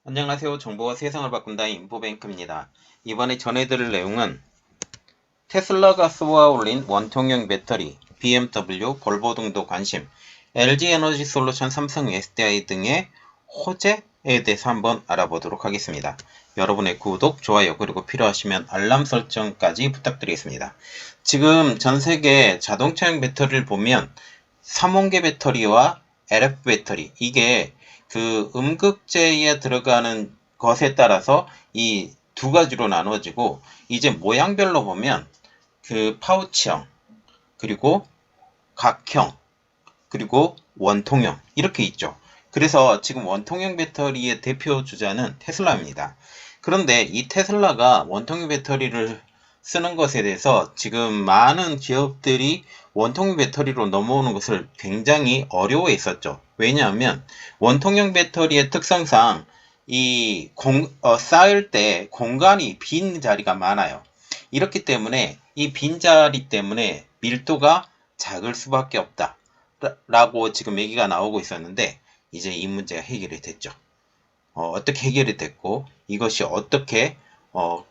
안녕하세요. 정보가 세상을 바꾼다 인포뱅크입니다. 이번에 전해드릴 내용은 테슬라가 쏘아 올린 원통형 배터리, BMW, 볼보 등도 관심, LG에너지솔루션, 삼성 SDI 등의 호재에 대해서 한번 알아보도록 하겠습니다. 여러분의 구독, 좋아요, 그리고 필요하시면 알람 설정까지 부탁드리겠습니다. 지금 전세계 자동차용 배터리를 보면 삼원계 배터리와 LF 배터리, 이게 그 음극재에 들어가는 것에 따라서 이 두 가지로 나눠지고, 이제 모양별로 보면 그 파우치형, 그리고 각형, 그리고 원통형, 이렇게 있죠. 그래서 지금 원통형 배터리의 대표 주자는 테슬라입니다. 그런데 이 테슬라가 원통형 배터리를 쓰는 것에 대해서 지금 많은 기업들이 원통형 배터리로 넘어오는 것을 굉장히 어려워해 있었죠. 왜냐하면 원통형 배터리의 특성상 쌓을 때 공간이 빈 자리가 많아요. 이렇기 때문에 이 빈자리 때문에 밀도가 작을 수밖에 없다 라고 지금 얘기가 나오고 있었는데, 이제 이 문제가 해결이 됐죠. 어떻게 해결이 됐고, 이것이 어떻게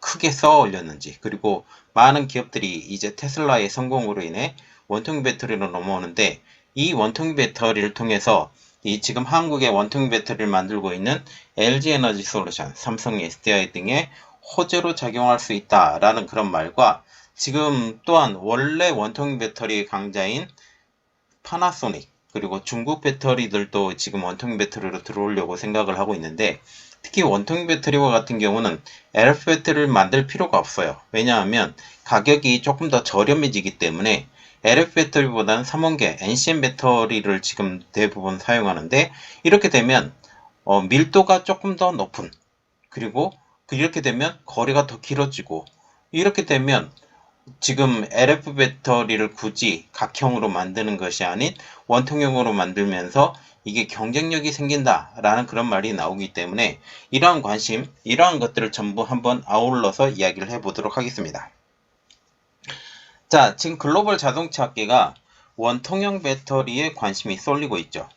크게 써 올렸는지, 그리고 많은 기업들이 이제 테슬라의 성공으로 인해 원통 배터리로 넘어오는데, 이 원통 배터리를 통해서 이 지금 한국의 원통 배터리를 만들고 있는 LG에너지솔루션, 삼성 SDI 등의 호재로 작용할 수 있다라는 그런 말과, 지금 또한 원래 원통 배터리 강자인 파나소닉, 그리고 중국 배터리들도 지금 원통 배터리로 들어오려고 생각을 하고 있는데, 특히 원통 배터리와 같은 경우는 LF 배터리를 만들 필요가 없어요. 왜냐하면 가격이 조금 더 저렴해지기 때문에 LF 배터리보다는 삼원계 NCM 배터리를 지금 대부분 사용하는데, 이렇게 되면 밀도가 조금 더 높은, 그리고 이렇게 되면 거리가 더 길어지고, 이렇게 되면 지금 LF 배터리를 굳이 각형으로 만드는 것이 아닌 원통형으로 만들면서 이게 경쟁력이 생긴다라는 그런 말이 나오기 때문에, 이러한 관심, 이러한 것들을 전부 한번 아울러서 이야기를 해보도록 하겠습니다. 자, 지금 글로벌 자동차 업계가 원통형 배터리에 관심이 쏠리고 있죠.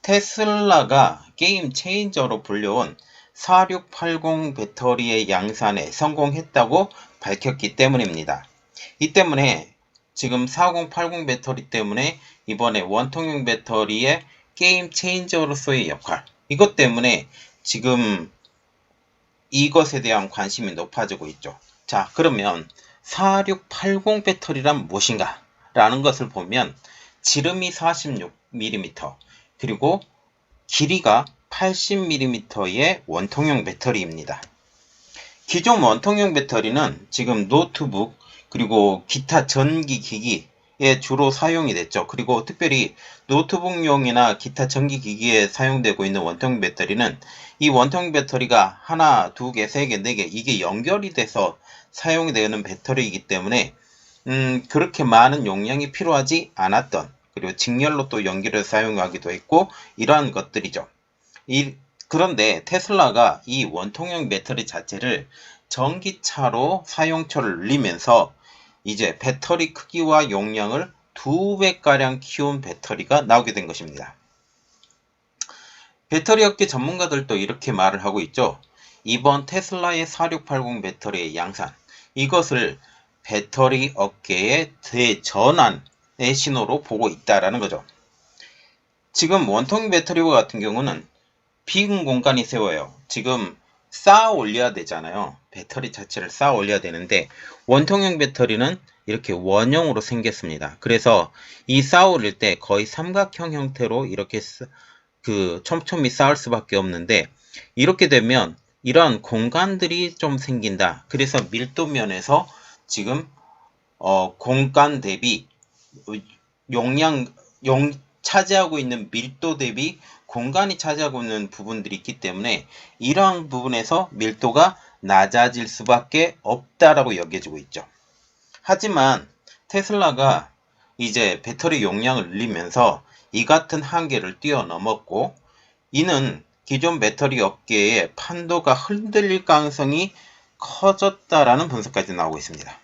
테슬라가 게임 체인저로 불려온 4680 배터리의 양산에 성공했다고 밝혔기 때문입니다. 이 때문에 지금 4080 배터리 때문에 이번에 원통형 배터리의 게임 체인저로서의 역할, 이것 때문에 지금 이것에 대한 관심이 높아지고 있죠. 자, 그러면 4680 배터리란 무엇인가 라는 것을 보면, 지름이 46mm, 그리고 길이가 80mm의 원통형 배터리입니다. 기존 원통형 배터리는 지금 노트북, 그리고 기타 전기 기기에 주로 사용이 됐죠. 그리고 특별히 노트북용이나 기타 전기 기기에 사용되고 있는 원통형 배터리는, 이 원통형 배터리가 하나, 두 개, 세 개, 네 개, 이게 연결이 돼서 사용이 되는 배터리이기 때문에 그렇게 많은 용량이 필요하지 않았던, 그리고 직렬로 또 연결해서 사용하기도 했고, 이러한 것들이죠. 그런데 테슬라가 이 원통형 배터리 자체를 전기차로 사용처를 늘리면서 이제 배터리 크기와 용량을 2배가량 키운 배터리가 나오게 된 것입니다. 배터리 업계 전문가들도 이렇게 말을 하고 있죠. 이번 테슬라의 4680 배터리의 양산, 이것을 배터리 업계의 대전환의 신호로 보고 있다라는 거죠. 지금 원통 배터리와 같은 경우는 빈 공간이 세워요. 지금 쌓아 올려야 되잖아요. 배터리 자체를 쌓아 올려야 되는데, 원통형 배터리는 이렇게 원형으로 생겼습니다. 그래서 이 쌓아 올릴 때 거의 삼각형 형태로 이렇게 촘촘히 쌓을 수밖에 없는데, 이렇게 되면 이런 공간들이 좀 생긴다. 그래서 밀도면에서 지금 공간 대비 차지하고 있는 밀도 대비 공간이 차지하고 있는 부분들이 있기 때문에, 이러한 부분에서 밀도가 낮아질 수밖에 없다라고 여겨지고 있죠. 하지만 테슬라가 이제 배터리 용량을 늘리면서 이 같은 한계를 뛰어넘었고, 이는 기존 배터리 업계의 판도가 흔들릴 가능성이 커졌다라는 분석까지 나오고 있습니다.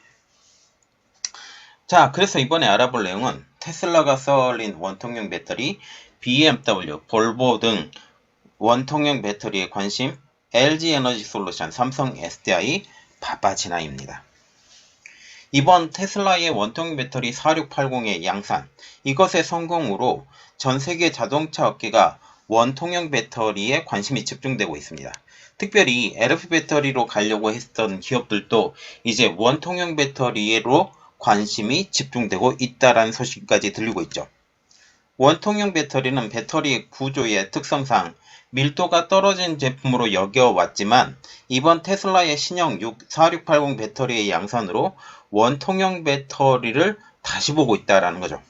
자, 그래서 이번에 알아볼 내용은 테슬라가 썰린 원통형 배터리, BMW, 볼보 등 원통형 배터리의 관심, LG에너지솔루션, 삼성 SDI, 바바진화입니다. 이번 테슬라의 원통형 배터리 4680의 양산, 이것의 성공으로 전 세계 자동차 업계가 원통형 배터리에 관심이 집중되고 있습니다. 특별히 LFP 배터리로 가려고 했던 기업들도 이제 원통형 배터리로 관심이 집중되고 있다는 소식까지 들리고 있죠. 원통형 배터리는 배터리 구조의 특성상 밀도가 떨어진 제품으로 여겨왔지만 이번 테슬라의 신형 4680 배터리의 양산으로 원통형 배터리를 다시 보고 있다는 거죠.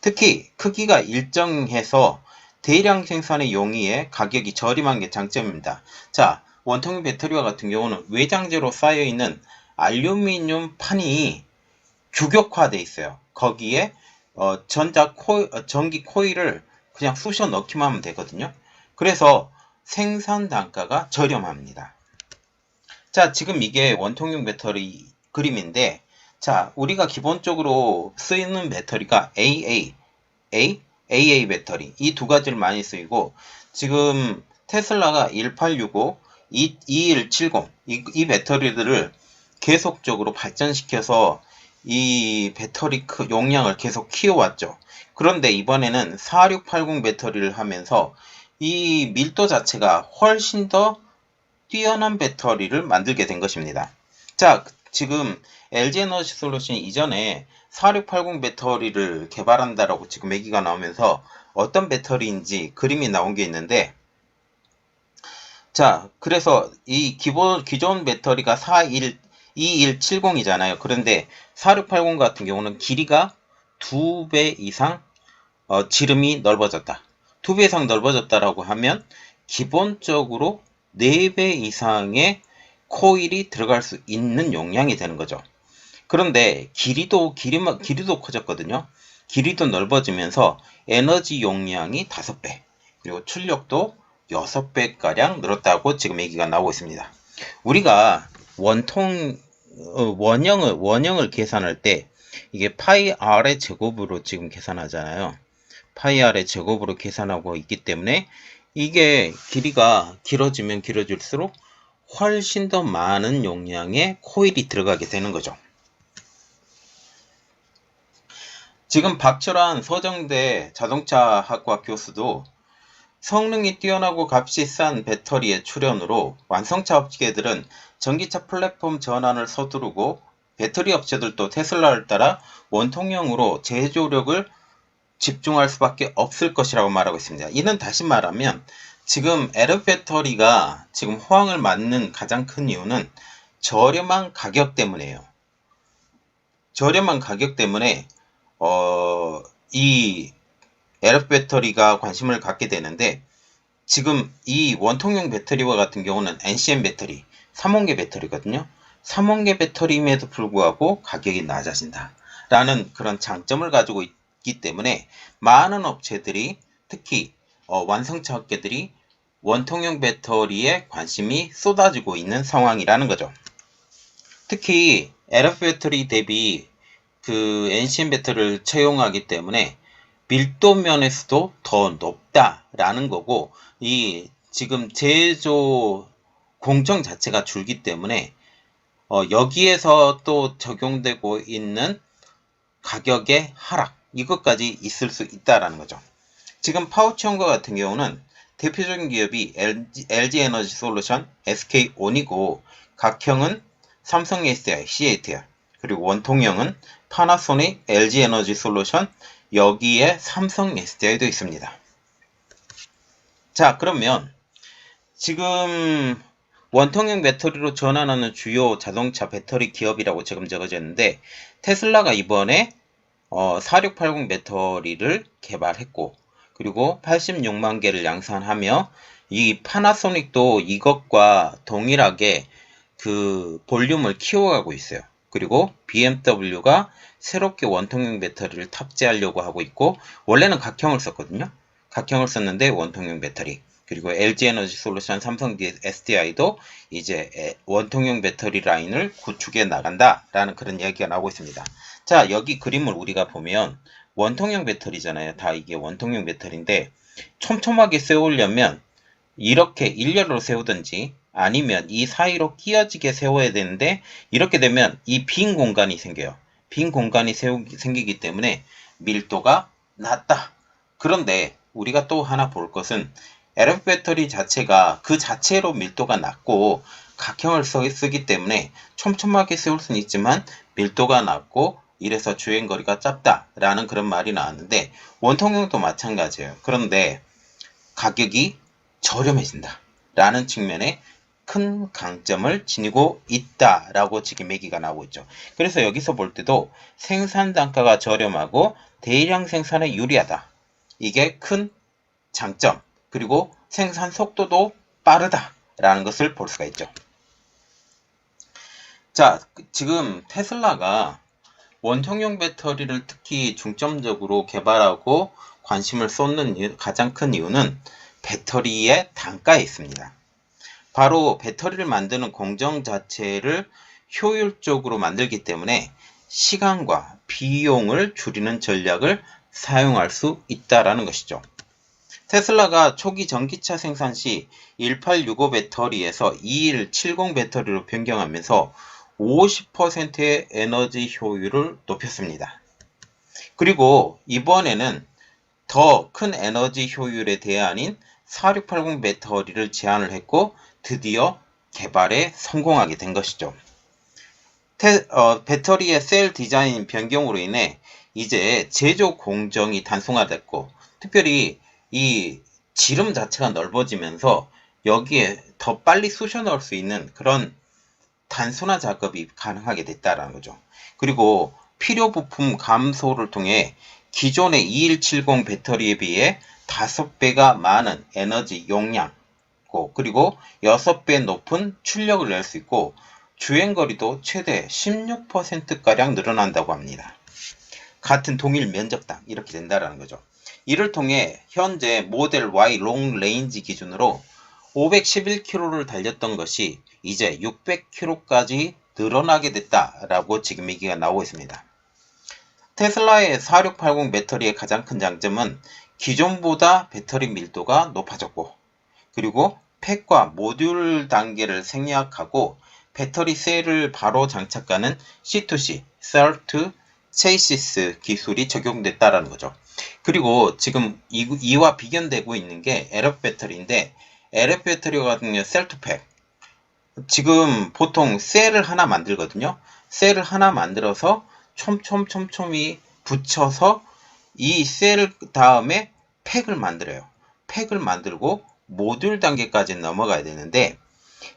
특히 크기가 일정해서 대량 생산의 용이에 가격이 저렴한 게 장점입니다. 자, 원통형 배터리와 같은 경우는 외장재로 쌓여있는 알루미늄 판이 규격화되어 있어요. 거기에 전기 코일을 그냥 쑤셔 넣기만 하면 되거든요. 그래서 생산 단가가 저렴합니다. 자, 지금 이게 원통형 배터리 그림인데, 자, 우리가 기본적으로 쓰이는 배터리가 AA 배터리, 이 두 가지를 많이 쓰이고, 지금 테슬라가 1865, 2170, 이 배터리들을 계속적으로 발전시켜서 이 배터리 용량을 계속 키워왔죠. 그런데 이번에는 4680 배터리를 하면서 이 밀도 자체가 훨씬 더 뛰어난 배터리를 만들게 된 것입니다. 자, 지금 LG에너지솔루션이 이전에 4680 배터리를 개발한다라고 지금 얘기가 나오면서 어떤 배터리인지 그림이 나온 게 있는데, 자, 그래서 이 기존 배터리가 2170이잖아요. 그런데 4680 같은 경우는 길이가 2배 이상 지름이 넓어졌다. 2배 이상 넓어졌다라고 하면 기본적으로 4배 이상의 코일이 들어갈 수 있는 용량이 되는 거죠. 그런데 길이도 커졌거든요. 길이도 넓어지면서 에너지 용량이 5배, 그리고 출력도 6배가량 늘었다고 지금 얘기가 나오고 있습니다. 우리가 원형을 계산할 때 이게 파이 r의 제곱으로 지금 계산하잖아요. 파이 r의 제곱으로 계산하고 있기 때문에 이게 길이가 길어지면 길어질수록 훨씬 더 많은 용량의 코일이 들어가게 되는 거죠. 지금 박철환 서정대 자동차학과 교수도 성능이 뛰어나고 값이 싼 배터리의 출현으로 완성차 업체들은 전기차 플랫폼 전환을 서두르고 배터리 업체들도 테슬라를 따라 원통형으로 제조력을 집중할 수밖에 없을 것이라고 말하고 있습니다. 이는 다시 말하면 지금 LFP 배터리가 지금 호황을 맞는 가장 큰 이유는 저렴한 가격 때문이에요. 저렴한 가격 때문에 이 LFP 배터리가 관심을 갖게 되는데, 지금 이 원통형 배터리와 같은 경우는 NCM 배터리, 3원계 배터리거든요. 3원계 배터리임에도 불구하고 가격이 낮아진다 라는 그런 장점을 가지고 있기 때문에 많은 업체들이, 특히 완성차 업계들이 원통형 배터리에 관심이 쏟아지고 있는 상황이라는 거죠. 특히 LFP 배터리 대비 그 NCM 배터리를 채용하기 때문에 밀도 면에서도 더 높다라는 거고, 이 지금 제조 공정 자체가 줄기 때문에 여기에서 또 적용되고 있는 가격의 하락, 이것까지 있을 수 있다라는 거죠. 지금 파우치형과 같은 경우는 대표적인 기업이 LG에너지솔루션, SK온이고, 각형은 삼성 SDI, CATL, 그리고 원통형은 파나소닉, LG에너지솔루션, 여기에 삼성 SDI도 있습니다. 자, 그러면 지금 원통형 배터리로 전환하는 주요 자동차 배터리 기업이라고 지금 적어져 있는데, 테슬라가 이번에 4680 배터리를 개발했고, 그리고 86만 개를 양산하며, 이 파나소닉도 이것과 동일하게 그 볼륨을 키워가고 있어요. 그리고 BMW가 새롭게 원통형 배터리를 탑재하려고 하고 있고, 원래는 각형을 썼거든요. 각형을 썼는데 원통형 배터리. 그리고 LG에너지솔루션, 삼성 SDI도 이제 원통형 배터리 라인을 구축해 나간다라는 그런 이야기가 나오고 있습니다. 자, 여기 그림을 우리가 보면 원통형 배터리잖아요. 다 이게 원통형 배터리인데 촘촘하게 세우려면 이렇게 일렬로 세우든지 아니면 이 사이로 끼어지게 세워야 되는데 이렇게 되면 이 빈 공간이 생겨요. 빈 공간이 생기기 때문에 밀도가 낮다. 그런데 우리가 또 하나 볼 것은 LF 배터리 자체가 그 자체로 밀도가 낮고 각형을 쓰기 때문에 촘촘하게 세울 수는 있지만 밀도가 낮고 이래서 주행거리가 짧다라는 그런 말이 나왔는데 원통형도 마찬가지예요. 그런데 가격이 저렴해진다 라는 측면에 큰 강점을 지니고 있다라고 지금 얘기가 나오고 있죠. 그래서 여기서 볼 때도 생산 단가가 저렴하고 대량 생산에 유리하다. 이게 큰 장점, 그리고 생산 속도도 빠르다라는 것을 볼 수가 있죠. 자, 지금 테슬라가 원통형 배터리를 특히 중점적으로 개발하고 관심을 쏟는 가장 큰 이유는 배터리의 단가에 있습니다. 바로 배터리를 만드는 공정 자체를 효율적으로 만들기 때문에 시간과 비용을 줄이는 전략을 사용할 수 있다는 것이죠. 테슬라가 초기 전기차 생산 시 1865 배터리에서 2170 배터리로 변경하면서 50%의 에너지 효율을 높였습니다. 그리고 이번에는 더 큰 에너지 효율의 대안인 4680 배터리를 제안을 했고 드디어 개발에 성공하게 된 것이죠. 배터리의 셀 디자인 변경으로 인해 이제 제조 공정이 단순화됐고 특별히 이 지름 자체가 넓어지면서 여기에 더 빨리 쑤셔 넣을 수 있는 그런 단순화 작업이 가능하게 됐다는 거죠. 그리고 필요 부품 감소를 통해 기존의 2170 배터리에 비해 5배가 많은 에너지 용량, 그리고 6배 높은 출력을 낼 수 있고 주행거리도 최대 16%가량 늘어난다고 합니다. 같은 동일 면적당 이렇게 된다는 거죠. 이를 통해 현재 모델 Y 롱 레인지 기준으로 511km를 달렸던 것이 이제 600km까지 늘어나게 됐다라고 지금 얘기가 나오고 있습니다. 테슬라의 4680 배터리의 가장 큰 장점은 기존보다 배터리 밀도가 높아졌고 그리고 팩과 모듈 단계를 생략하고 배터리 셀을 바로 장착하는 C2C, Cell to Chassis 기술이 적용됐다는 거죠. 그리고 지금 이와 비견되고 있는 게 LF 배터리인데 LF 배터리 같은 경우 셀 투 팩. 지금 보통 셀을 하나 만들거든요. 셀을 하나 만들어서 촘촘히 붙여서 이 셀 다음에 팩을 만들어요. 팩을 만들고 모듈 단계까지 넘어가야 되는데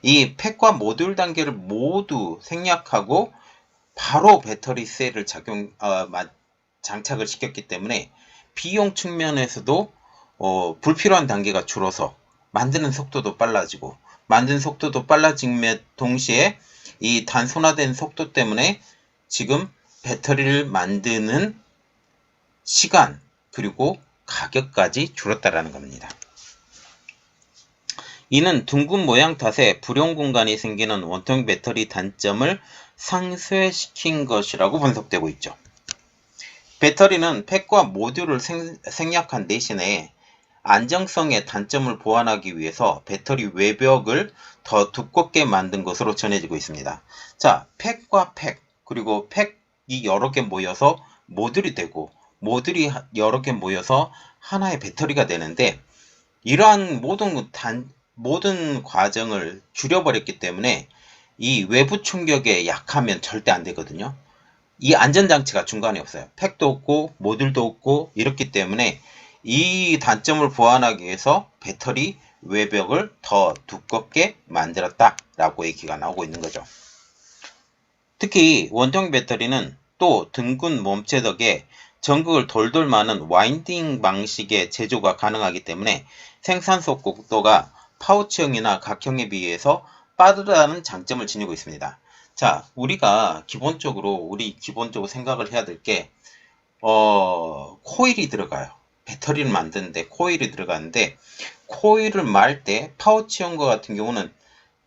이 팩과 모듈 단계를 모두 생략하고 바로 배터리 셀을 장착을 시켰기 때문에 비용 측면에서도 불필요한 단계가 줄어서 만드는 속도도 빨라지고 만드는 속도도 빨라짐에 동시에 이 단순화된 속도 때문에 지금 배터리를 만드는 시간 그리고 가격까지 줄었다라는 겁니다. 이는 둥근 모양 탓에 불용 공간이 생기는 원통 배터리 단점을 상쇄시킨 것이라고 분석되고 있죠. 배터리는 팩과 모듈을 생략한 대신에 안정성의 단점을 보완하기 위해서 배터리 외벽을 더 두껍게 만든 것으로 전해지고 있습니다. 자, 팩과 팩, 그리고 팩이 여러 개 모여서 모듈이 되고 모듈이 여러 개 모여서 하나의 배터리가 되는데 이러한 모든 과정을 줄여버렸기 때문에 이 외부 충격에 약하면 절대 안 되거든요. 이 안전장치가 중간에 없어요. 팩도 없고 모듈도 없고 이렇기 때문에 이 단점을 보완하기 위해서 배터리 외벽을 더 두껍게 만들었다라고 얘기가 나오고 있는 거죠. 특히 원통 배터리는 또 둥근 몸체 덕에 전극을 돌돌 마는 와인딩 방식의 제조가 가능하기 때문에 생산 속도가 파우치형이나 각형에 비해서 빠르다는 장점을 지니고 있습니다. 자, 우리가 기본적으로 생각을 해야 될 게 코일이 들어가요. 배터리를 만드는데 코일이 들어가는데 코일을 말 때 파우치형과 같은 경우는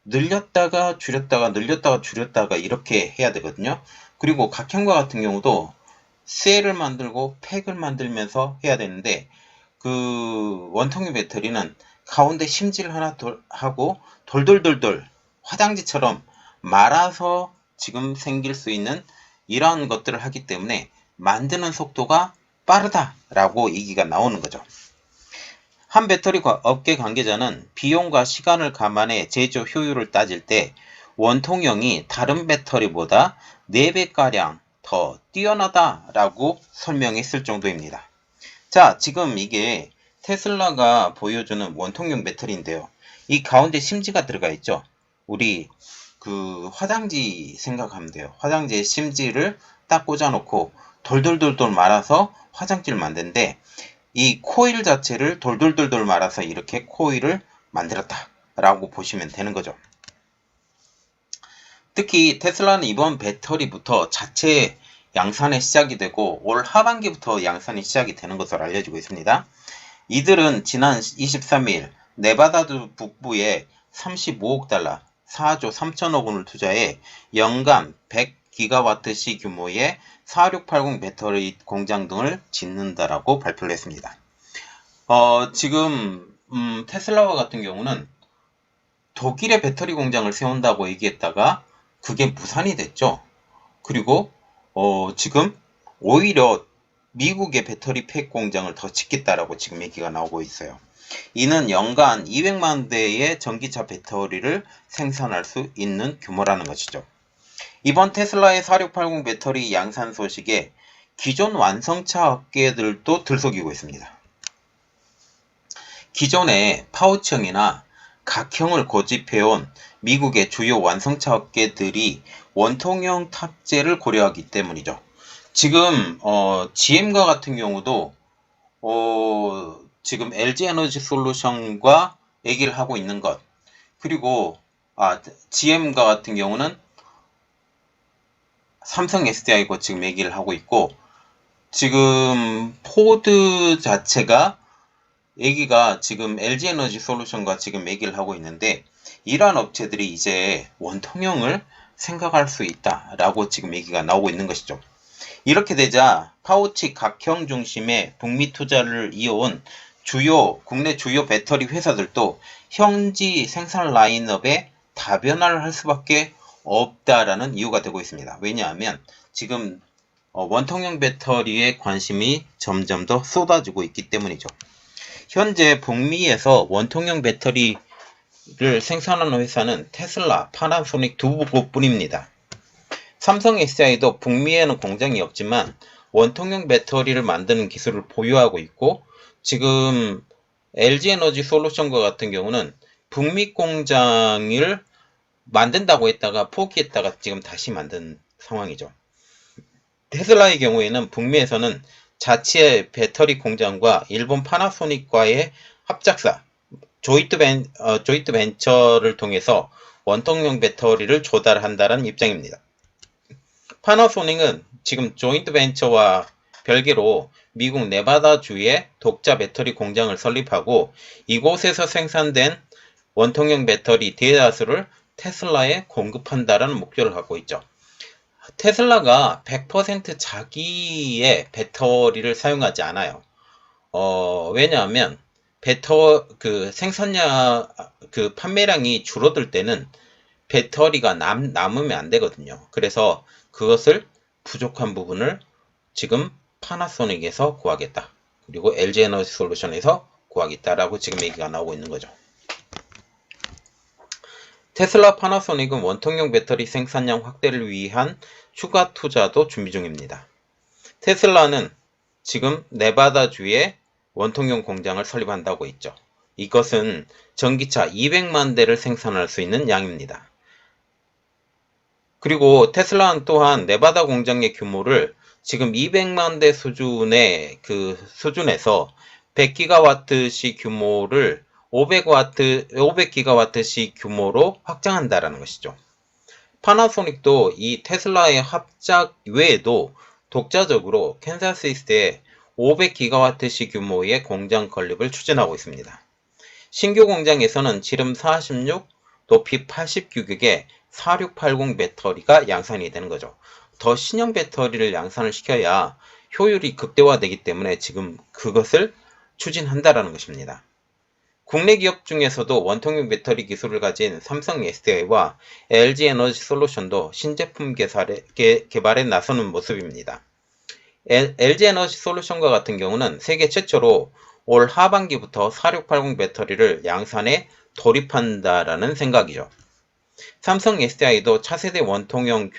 늘렸다가 줄였다가 이렇게 해야 되거든요. 그리고 각형과 같은 경우도 셀을 만들고 팩을 만들면서 해야 되는데 그 원통형 배터리는 가운데 심지를 하나 하고 돌돌돌돌 화장지처럼 말아서 지금 생길 수 있는 이러한 것들을 하기 때문에 만드는 속도가 빠르다라고 얘기가 나오는 거죠. 한 배터리 업계 관계자는 비용과 시간을 감안해 제조 효율을 따질 때 원통형이 다른 배터리보다 4배가량 더 뛰어나다라고 설명했을 정도입니다. 자, 지금 이게 테슬라가 보여주는 원통형 배터리인데요. 이 가운데 심지가 들어가 있죠. 우리 그 화장지 생각하면 돼요. 화장지에 심지를 딱 꽂아놓고 돌돌돌돌 말아서 화장지를 만드는데 이 코일 자체를 돌돌돌돌 말아서 이렇게 코일을 만들었다 라고 보시면 되는 거죠. 특히 테슬라는 이번 배터리부터 자체 양산이 시작이 되고 올 하반기부터 양산이 시작이 되는 것으로 알려지고 있습니다. 이들은 지난 23일 네바다주 북부에 35억 달러, 4조 3천억 원을 투자해 연간 100기가와트시 규모의 4680 배터리 공장 등을 짓는다라고 발표를 했습니다. 지금 테슬라와 같은 경우는 독일의 배터리 공장을 세운다고 얘기했다가 그게 무산이 됐죠. 그리고 지금 오히려 미국의 배터리 팩 공장을 더 짓겠다라고 지금 얘기가 나오고 있어요. 이는 연간 200만 대의 전기차 배터리를 생산할 수 있는 규모라는 것이죠. 이번 테슬라의 4680 배터리 양산 소식에 기존 완성차 업계들도 들썩이고 있습니다. 기존의 파우치형이나 각형을 고집해온 미국의 주요 완성차 업계들이 원통형 탑재를 고려하기 때문이죠. 지금 GM과 같은 경우도 지금 LG 에너지 솔루션과 얘기를 하고 있는 것, 그리고 GM과 같은 경우는 삼성 SDI고 지금 얘기를 하고 있고, 지금 포드 자체가 얘기가 지금 LG 에너지 솔루션과 지금 얘기를 하고 있는데, 이러한 업체들이 이제 원통형을 생각할 수 있다라고 지금 얘기가 나오고 있는 것이죠. 이렇게 되자 파우치 각형 중심의 북미 투자를 이어온 국내 주요 배터리 회사들도 현지 생산 라인업에 다변화를 할 수밖에 없다라는 이유가 되고 있습니다. 왜냐하면 지금 원통형 배터리에 관심이 점점 더 쏟아지고 있기 때문이죠. 현재 북미에서 원통형 배터리를 생산하는 회사는 테슬라, 파나소닉 두 곳뿐입니다. 삼성 SDI도 북미에는 공장이 없지만 원통형 배터리를 만드는 기술을 보유하고 있고, 지금 LG 에너지 솔루션과 같은 경우는 북미 공장을 만든다고 했다가 포기했다가 지금 다시 만든 상황이죠. 테슬라의 경우에는 북미에서는 자치의 배터리 공장과 일본 파나소닉과의 합작사 조이트 벤처를 통해서 원통형 배터리를 조달한다는 입장입니다. 파나소닉은 지금 조인트 벤처와 별개로 미국 네바다주에 독자 배터리 공장을 설립하고 이곳에서 생산된 원통형 배터리 대다수를 테슬라에 공급한다라는 목표를 갖고 있죠. 테슬라가 100% 자기의 배터리를 사용하지 않아요. 왜냐하면 생산량, 판매량이 줄어들 때는 배터리가 남으면 안 되거든요. 그래서 그것을 부족한 부분을 지금 파나소닉에서 구하겠다. 그리고 LG 에너지 솔루션에서 구하겠다라고 지금 얘기가 나오고 있는 거죠. 테슬라 파나소닉은 원통형 배터리 생산량 확대를 위한 추가 투자도 준비 중입니다. 테슬라는 지금 네바다주에 원통형 공장을 설립한다고 했죠. 이것은 전기차 200만 대를 생산할 수 있는 양입니다. 그리고 테슬라는 또한 네바다 공장의 규모를 지금 200만 대 수준에서 100기가와트시 규모를 500기가와트시 규모로 확장한다라는 것이죠. 파나소닉도 이 테슬라의 합작 외에도 독자적으로 캔사스시티에 500기가와트시 규모의 공장 건립을 추진하고 있습니다. 신규 공장에서는 지름 46, 높이 80규격의 4680 배터리가 양산이 되는 거죠. 더 신형 배터리를 양산을 시켜야 효율이 극대화되기 때문에 지금 그것을 추진한다라는 것입니다. 국내 기업 중에서도 원통형 배터리 기술을 가진 삼성 SDI와 LG 에너지 솔루션도 신제품 개발에 나서는 모습입니다. LG 에너지 솔루션과 같은 경우는 세계 최초로 올 하반기부터 4680 배터리를 양산에 돌입한다라는 생각이죠. 삼성 SDI도 차세대 원통형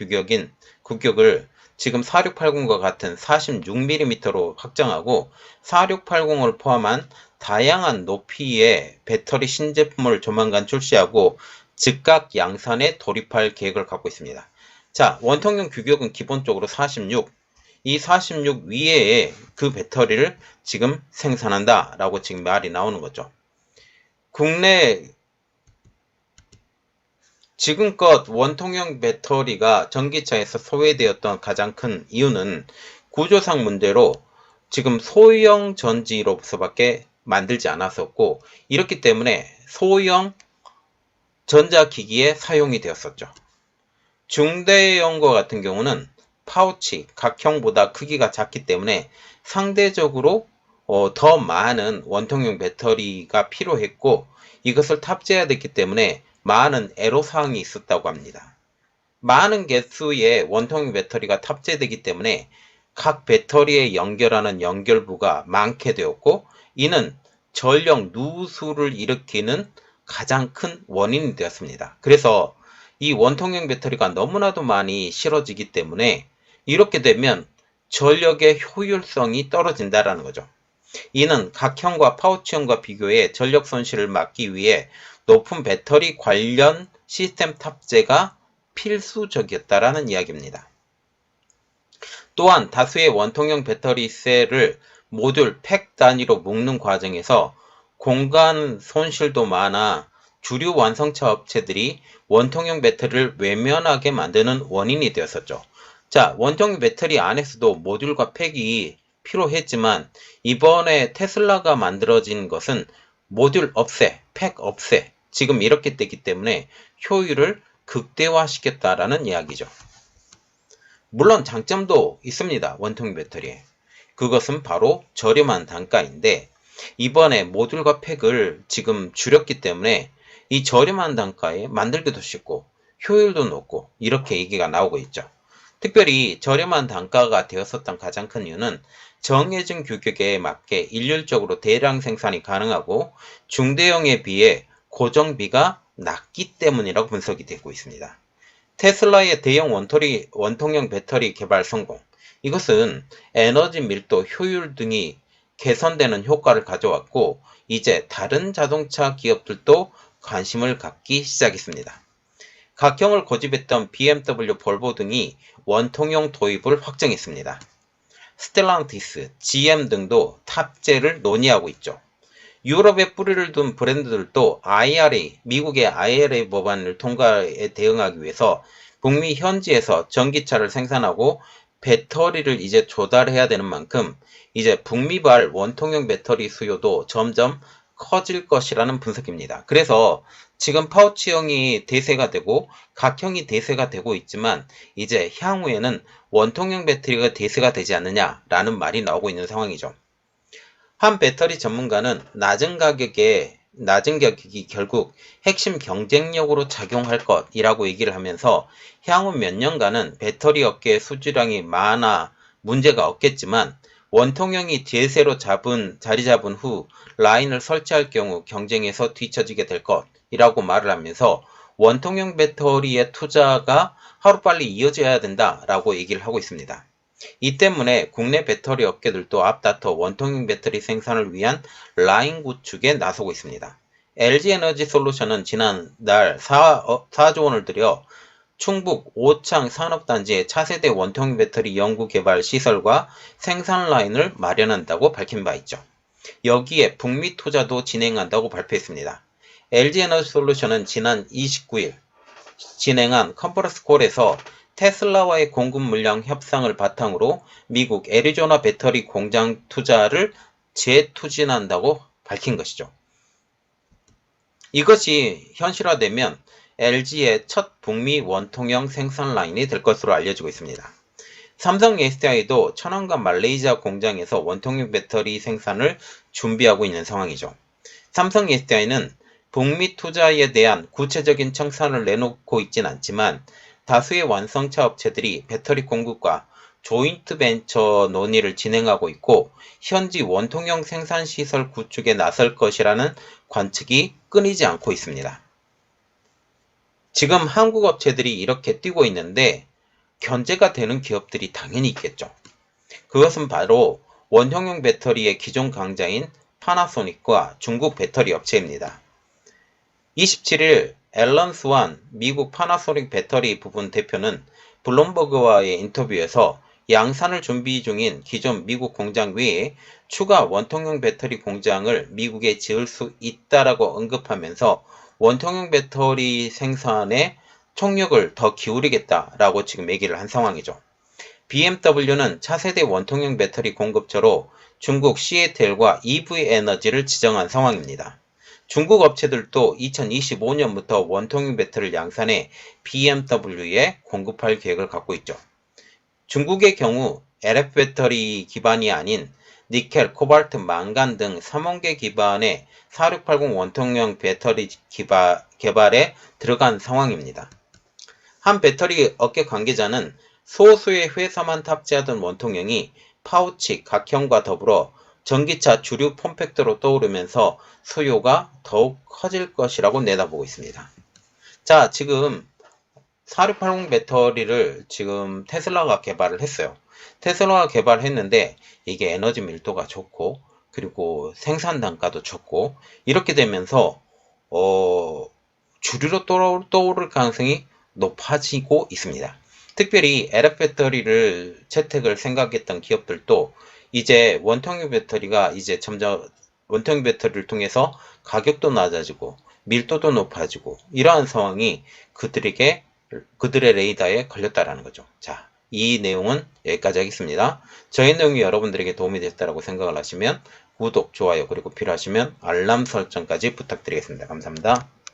규격을 지금 4680과 같은 46mm로 확장하고 4680을 포함한 다양한 높이의 배터리 신제품을 조만간 출시하고 즉각 양산에 돌입할 계획을 갖고 있습니다. 자, 원통형 규격은 기본적으로 46, 이 46 위에 그 배터리를 지금 생산한다 라고 지금 말이 나오는 거죠. 국내 지금껏 원통형 배터리가 전기차에서 소외되었던 가장 큰 이유는 구조상 문제로 지금 소형 전지로서밖에 만들지 않았었고, 이렇기 때문에 소형 전자기기에 사용이 되었었죠. 중대형과 같은 경우는 파우치, 각형보다 크기가 작기 때문에 상대적으로 더 많은 원통형 배터리가 필요했고, 이것을 탑재해야 됐기 때문에 많은 애로사항이 있었다고 합니다. 많은 개수의 원통형 배터리가 탑재되기 때문에 각 배터리에 연결하는 연결부가 많게 되었고, 이는 전력 누수를 일으키는 가장 큰 원인이 되었습니다. 그래서 이 원통형 배터리가 너무나도 많이 실어지기 때문에 이렇게 되면 전력의 효율성이 떨어진다라는 거죠. 이는 각형과 파우치형과 비교해 전력 손실을 막기 위해 높은 배터리 관련 시스템 탑재가 필수적이었다라는 이야기입니다. 또한 다수의 원통형 배터리 셀을 모듈, 팩 단위로 묶는 과정에서 공간 손실도 많아 주류 완성차 업체들이 원통형 배터리를 외면하게 만드는 원인이 되었었죠. 자, 원통형 배터리 안에서도 모듈과 팩이 필요했지만 이번에 테슬라가 만들어진 것은 모듈 없애, 팩 없애, 지금 이렇게 됐기 때문에 효율을 극대화시켰다라는 이야기죠. 물론 장점도 있습니다. 원통형 배터리에. 그것은 바로 저렴한 단가인데 이번에 모듈과 팩을 지금 줄였기 때문에 이 저렴한 단가에 만들기도 쉽고 효율도 높고 이렇게 얘기가 나오고 있죠. 특별히 저렴한 단가가 되었었던 가장 큰 이유는 정해진 규격에 맞게 일률적으로 대량 생산이 가능하고 중대형에 비해 고정비가 낮기 때문이라고 분석이 되고 있습니다. 테슬라의 대형 원통형 배터리 개발 성공, 이것은 에너지 밀도, 효율 등이 개선되는 효과를 가져왔고 이제 다른 자동차 기업들도 관심을 갖기 시작했습니다. 각형을 고집했던 BMW, 볼보 등이 원통형 도입을 확정했습니다. 스텔란티스, GM 등도 탑재를 논의하고 있죠. 유럽에 뿌리를 둔 브랜드들도 미국의 IRA 법안을 통과에 대응하기 위해서 북미 현지에서 전기차를 생산하고 배터리를 이제 조달해야 되는 만큼 이제 북미발 원통형 배터리 수요도 점점 커질 것이라는 분석입니다. 그래서 지금 파우치형이 대세가 되고 각형이 대세가 되고 있지만 이제 향후에는 원통형 배터리가 대세가 되지 않느냐라는 말이 나오고 있는 상황이죠. 한 배터리 전문가는 낮은 가격이 결국 핵심 경쟁력으로 작용할 것이라고 얘기를 하면서 향후 몇 년간은 배터리 업계의 수주량이 많아 문제가 없겠지만 원통형이 대세로 자리 잡은 후 라인을 설치할 경우 경쟁에서 뒤처지게 될 것이라고 말을 하면서 원통형 배터리의 투자가 하루빨리 이어져야 된다라고 얘기를 하고 있습니다. 이 때문에 국내 배터리 업계들도 앞다퉈 원통형 배터리 생산을 위한 라인 구축에 나서고 있습니다. LG 에너지 솔루션은 지난달 4조 원을 들여 충북 오창 산업단지에 차세대 원통형 배터리 연구 개발 시설과 생산 라인을 마련한다고 밝힌 바 있죠. 여기에 북미 투자도 진행한다고 발표했습니다. LG 에너지 솔루션은 지난 29일 진행한 컨퍼런스 콜에서 테슬라와의 공급 물량 협상을 바탕으로 미국 애리조나 배터리 공장 투자를 재투진한다고 밝힌 것이죠. 이것이 현실화되면 LG의 첫 북미 원통형 생산 라인이 될 것으로 알려지고 있습니다. 삼성 SDI도 천안과 말레이시아 공장에서 원통형 배터리 생산을 준비하고 있는 상황이죠. 삼성 SDI는 북미 투자에 대한 구체적인 청산을 내놓고 있진 않지만 다수의 완성차 업체들이 배터리 공급과 조인트 벤처 논의를 진행하고 있고 현지 원통형 생산시설 구축에 나설 것이라는 관측이 끊이지 않고 있습니다. 지금 한국 업체들이 이렇게 뛰고 있는데 견제가 되는 기업들이 당연히 있겠죠. 그것은 바로 원형용 배터리의 기존 강자인 파나소닉과 중국 배터리 업체입니다. 27일 앨런 스완 미국 파나소닉 배터리 부분 대표는 블룸버그와의 인터뷰에서 양산을 준비 중인 기존 미국 공장 외에 추가 원통형 배터리 공장을 미국에 지을 수 있다라고 언급하면서 원통형 배터리 생산에 총력을 더 기울이겠다라고 지금 얘기를 한 상황이죠. BMW는 차세대 원통형 배터리 공급처로 중국 시애틀과 EV에너지를 지정한 상황입니다. 중국 업체들도 2025년부터 원통형 배터리를 양산해 BMW에 공급할 계획을 갖고 있죠. 중국의 경우 LF 배터리 기반이 아닌 니켈, 코발트, 망간 등 삼원계 기반의 4680 원통형 배터리 개발에 들어간 상황입니다. 한 배터리 업계 관계자는 소수의 회사만 탑재하던 원통형이 파우치, 각형과 더불어 전기차 주류 폼팩터로 떠오르면서 수요가 더욱 커질 것이라고 내다보고 있습니다. 자, 지금 4680 배터리를 지금 테슬라가 개발을 했어요. 테슬라가 개발했는데 이게 에너지 밀도가 좋고 그리고 생산 단가도 좋고 이렇게 되면서 주류로 떠오를 가능성이 높아지고 있습니다. 특별히 LF 배터리를 채택을 생각했던 기업들도 이제 원통형 배터리가 이제 점점 원통형 배터리를 통해서 가격도 낮아지고 밀도도 높아지고 이러한 상황이 그들의 레이더에 걸렸다라는 거죠. 자, 이 내용은 여기까지 하겠습니다. 저희 내용이 여러분들에게 도움이 됐다고 생각을 하시면 구독, 좋아요, 그리고 필요하시면 알람 설정까지 부탁드리겠습니다. 감사합니다.